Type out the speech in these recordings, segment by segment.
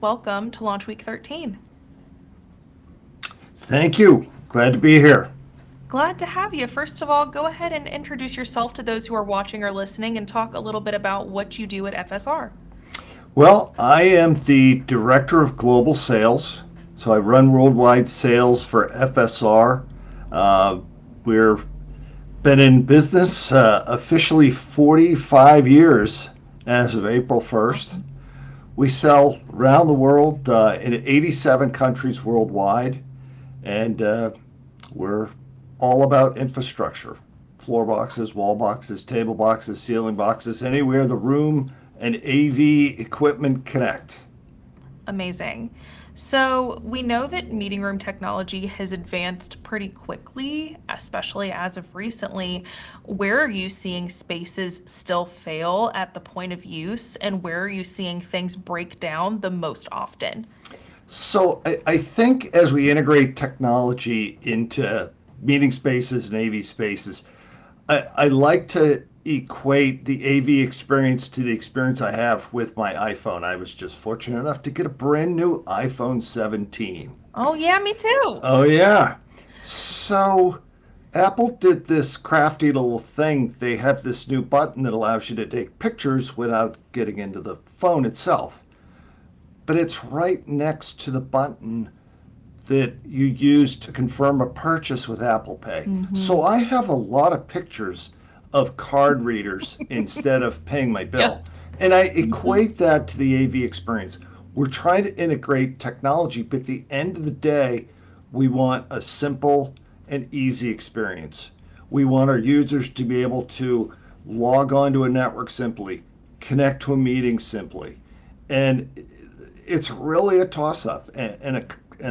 welcome to Launch Week 13. Thank you. Glad to be here. Glad to have you. First of all, go ahead and introduce yourself to those who are watching or listening and talk a little bit about what you do at FSR. Well, I am the Director of Global Sales. So I run worldwide sales for FSR. We're been in business officially 45 years as of April 1st. Awesome. We sell around the world in 87 countries worldwide, and we're all about infrastructure. Floor boxes, wall boxes, table boxes, ceiling boxes, anywhere the room and AV equipment connect. Amazing. So, we know that meeting room technology has advanced pretty quickly, especially as of recently. Where are you seeing spaces still fail at the point of use, and where are you seeing things break down the most often? So I think as we integrate technology into meeting spaces and AV spaces, I like to equate the AV experience to the experience I have with my iPhone. I was just fortunate enough to get a brand new iPhone 17. Oh, yeah, me too. Oh, yeah. So Apple did this crafty little thing. They have this new button that allows you to take pictures without getting into the phone itself. But it's right next to the button that you use to confirm a purchase with Apple Pay. Hmm. So I have a lot of pictures of card readers instead of paying my Yeah. bill. And I equate that to the AV experience. We're trying to integrate technology, but at the end of the day, we want a simple and easy experience. We want our users to be able to log on to a network simply, connect to a meeting simply. And it's really a toss up and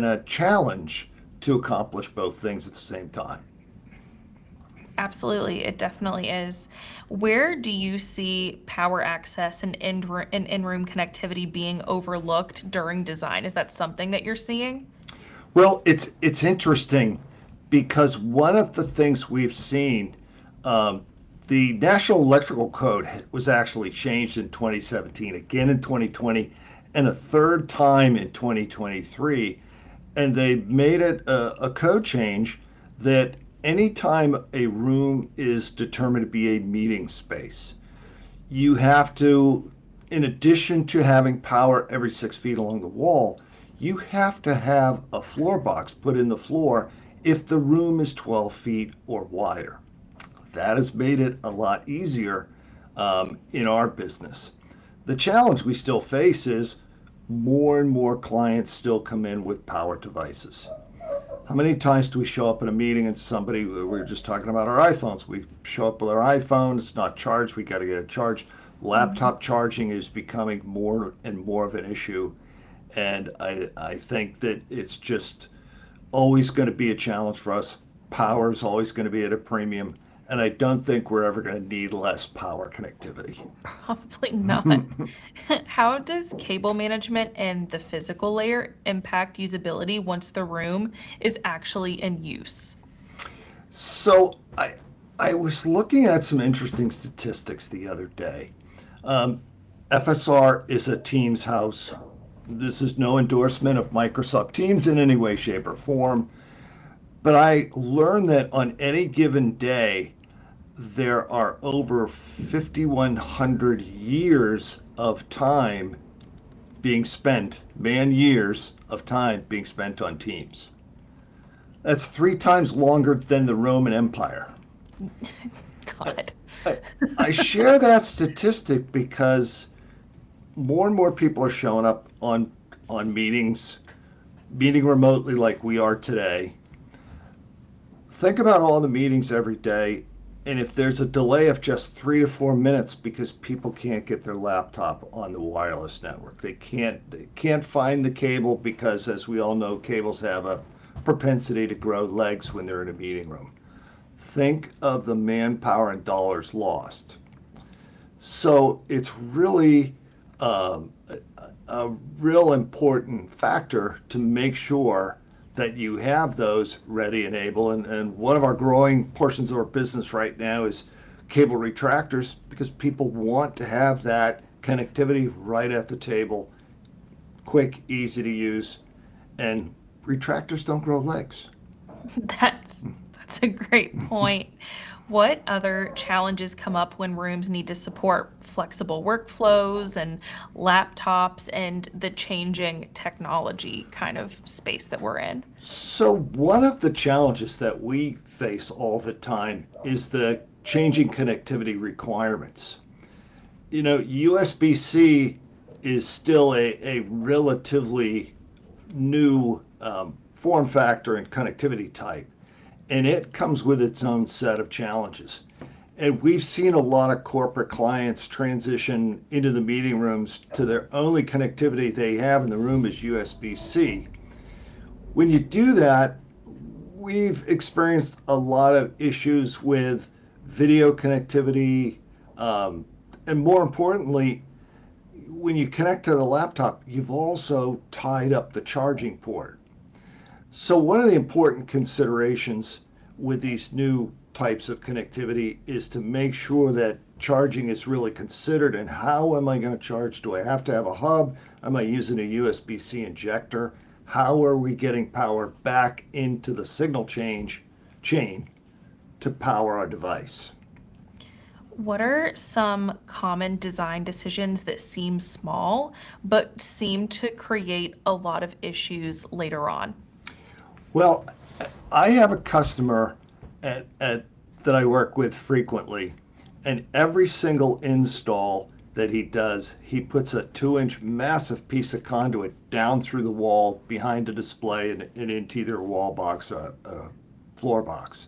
a challenge to accomplish both things at the same time. Absolutely, it definitely is. Where do you see power access and in-room connectivity being overlooked during design? Is that something that you're seeing? Well, it's interesting because one of the things we've seen, um, the National Electrical Code was actually changed in 2017, again in 2020, and a third time in 2023. And they made it a code change that anytime a room is determined to be a meeting space, you have to, in addition to having power every 6 feet along the wall, you have to have a floor box put in the floor if the room is 12 feet or wider. That has made it a lot easier in our business. The challenge we still face is more and more clients still come in with power devices. How many times do we show up in a meeting and somebody, we were just talking about our iPhones, we show up with our iPhone, it's not charged, we got to get it charged. Mhm. Laptop charging is becoming more and more of an issue. And I think that it's just always going to be a challenge for us. Power is always going to be at a premium. And I don't think we're ever going to need less power connectivity. Probably not. How does cable management and the physical layer impact usability once the room is actually in use? So I was looking at some interesting statistics the other day. Um, FSR is a Teams house. This is no endorsement of Microsoft Teams in any way, shape, or form. But I learned that on any given day, there are over 5,100 years of time being spent, man years of time being spent on Teams. That's 3 times longer than the Roman Empire. I, God. I, I share that statistic because more and more people are showing up on meetings, meeting remotely like we are today. Think about all the meetings every day, and if there's a delay of just 3 to 4 minutes because people can't get their laptop on the wireless network, they can't find the cable because, as we all know, cables have a propensity to grow legs when they're in a meeting room. Think of the manpower and dollars lost. So it's really a real important factor to make sure that you have those ready and able. And one of our growing portions of our business right now is cable retractors because people want to have that connectivity right at the table quick, easy to use, and retractors don't grow legs. That's that's a great point. What other challenges come up when rooms need to support flexible workflows and laptops and the changing technology kind of space that we're in? So one of the challenges that we face all the time is the changing connectivity requirements. USB-C is still a relatively new form factor and connectivity type, and it comes with its own set of challenges. And we've seen a lot of corporate clients transition into the meeting rooms to their only connectivity they have in the room is USB-C. When you do that, we've experienced a lot of issues with video connectivity, and more importantly, when you connect to the laptop, you've also tied up the charging port. So one of the important considerations with these new types of connectivity is to make sure that charging is really considered. And how am I going to charge? Do I have to have a hub? Am I using a USB-C injector? How are we getting power back into the signal chain to power our device? What are some common design decisions that seem small but seem to create a lot of issues later on? Well, I have a customer that I work with frequently, and every single install that he does, he puts a 2-inch massive piece of conduit down through the wall behind a display and into either a wall box or a floor box.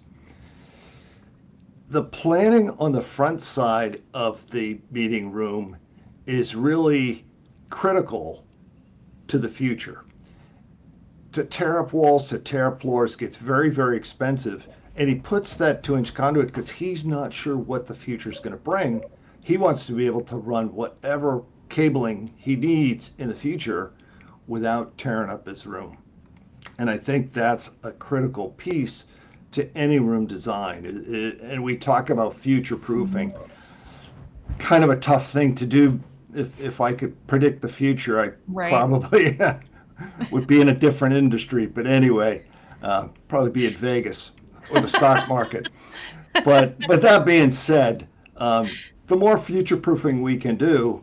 The planning on the front side of the meeting room is really critical to the future. To tear up walls, to tear up floors gets very, very expensive. And he puts that 2-inch conduit because he's not sure what the future is going to bring. He wants to be able to run whatever cabling he needs in the future without tearing up his room. And I think that's a critical piece to any room design. And we talk about future proofing. Kind of a tough thing to do. If I could predict the future, I Right. probably would be in a different industry. But anyway, probably be at Vegas or the stock market. But that being said, the more future proofing we can do,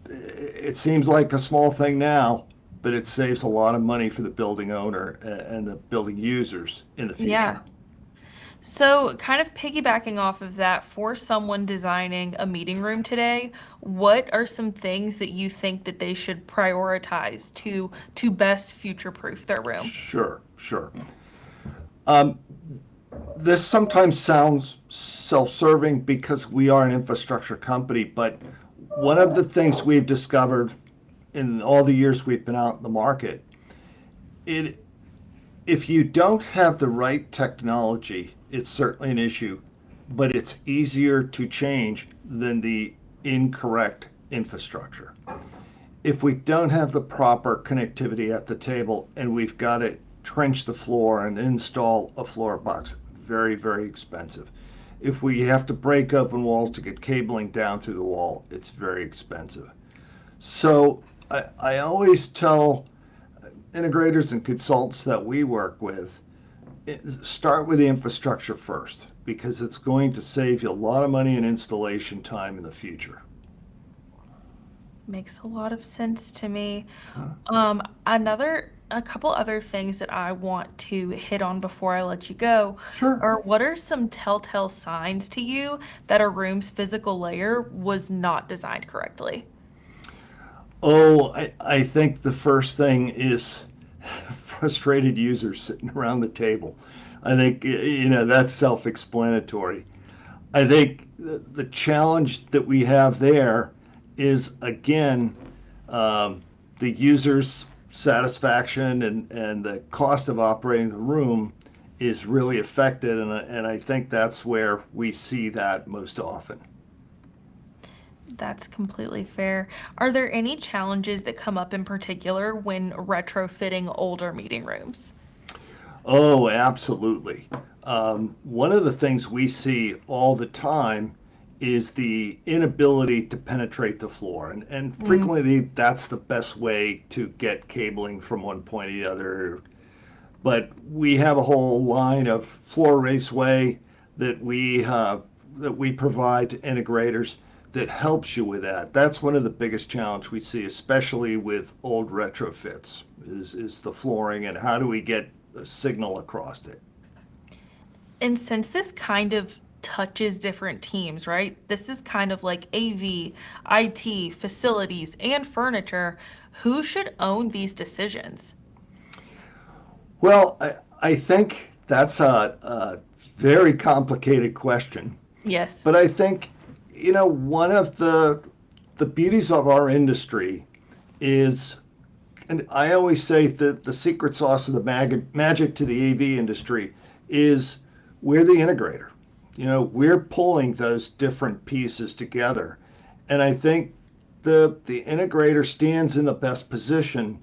it seems like a small thing now, but it saves a lot of money for the building owner and the building users in the future. Yeah. So, kind of piggybacking off of that, for someone designing a meeting room today, what are some things that you think that they should prioritize to best future-proof their room? Sure, sure. Um, this sometimes sounds self-serving because we are an infrastructure company, but one of the things we've discovered in all the years we've been out in the market, if you don't have the right technology, it's certainly an issue, but it's easier to change than the incorrect infrastructure. If we don't have the proper connectivity at the table and we've got to trench the floor and install a floor box, very, very expensive. If we have to break open walls to get cabling down through the wall, it's very expensive. So I always tell integrators and consultants that we work with, start with the infrastructure first because it's going to save you a lot of money in installation time in the future. Makes a lot of sense to me. Huh? A couple other things that I want to hit on before I let you go Sure. are what are some telltale signs to you that a room's physical layer was not designed correctly? Oh, I think the first thing is frustrated users sitting around the table. I think, that's self-explanatory. I think the challenge that we have there is, again, the user's satisfaction and the cost of operating the room is really affected. And I think that's where we see that most often. That's completely fair. Are there any challenges that come up in particular when retrofitting older meeting rooms? Oh, absolutely. One of the things we see all the time is the inability to penetrate the floor. And frequently that's the best way to get cabling from one point to the other. But we have a whole line of floor raceway that we provide to integrators that helps you with that. That's one of the biggest challenges we see, especially with old retrofits, is the flooring and how do we get a signal across it. And since this kind of touches different teams, right? This is kind of like AV, IT, facilities, and furniture. Who should own these decisions? Well, I think that's a very complicated question. Yes. But I think, one of the beauties of our industry is, and I always say that the secret sauce of the magic to the AV industry is we're the integrator. We're pulling those different pieces together. And I think the integrator stands in the best position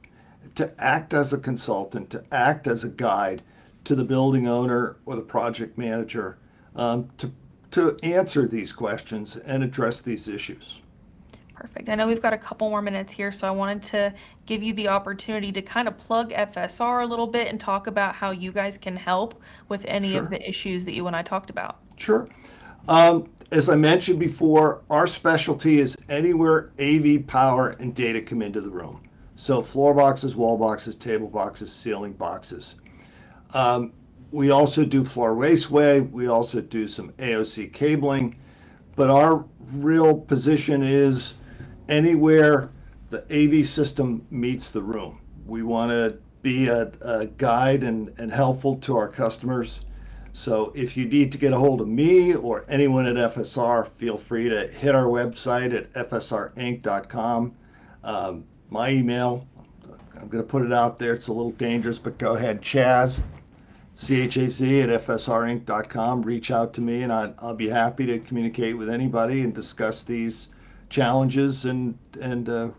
to act as a consultant, to act as a guide to the building owner or the project manager, to answer these questions and address these issues. Perfect. I know we've got a couple more minutes here, so I wanted to give you the opportunity to kind of plug FSR a little bit and talk about how you guys can help with any of Sure. the issues that you and I talked about. Sure. As I mentioned before, our specialty is anywhere AV power and data come into the room. So floor boxes, wall boxes, table boxes, ceiling boxes. We also do floor raceway. We also do some AOC cabling. But our real position is anywhere the AV system meets the room. We want to be a guide and helpful to our customers. So if you need to get a hold of me or anyone at FSR, feel free to hit our website at fsrinc.com. My email, I'm going to put it out there. It's a little dangerous, but go ahead, Chaz, CHAZ at fsrinc.com. Reach out to me, and I'll be happy to communicate with anybody and discuss these challenges and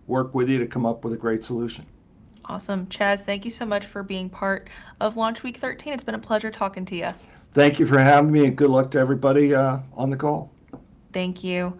work with you to come up with a great solution. Awesome. Chaz, thank you so much for being part of Launch Week 13. It's been a pleasure talking to you. Thank you for having me, and good luck to everybody on the call. Thank you.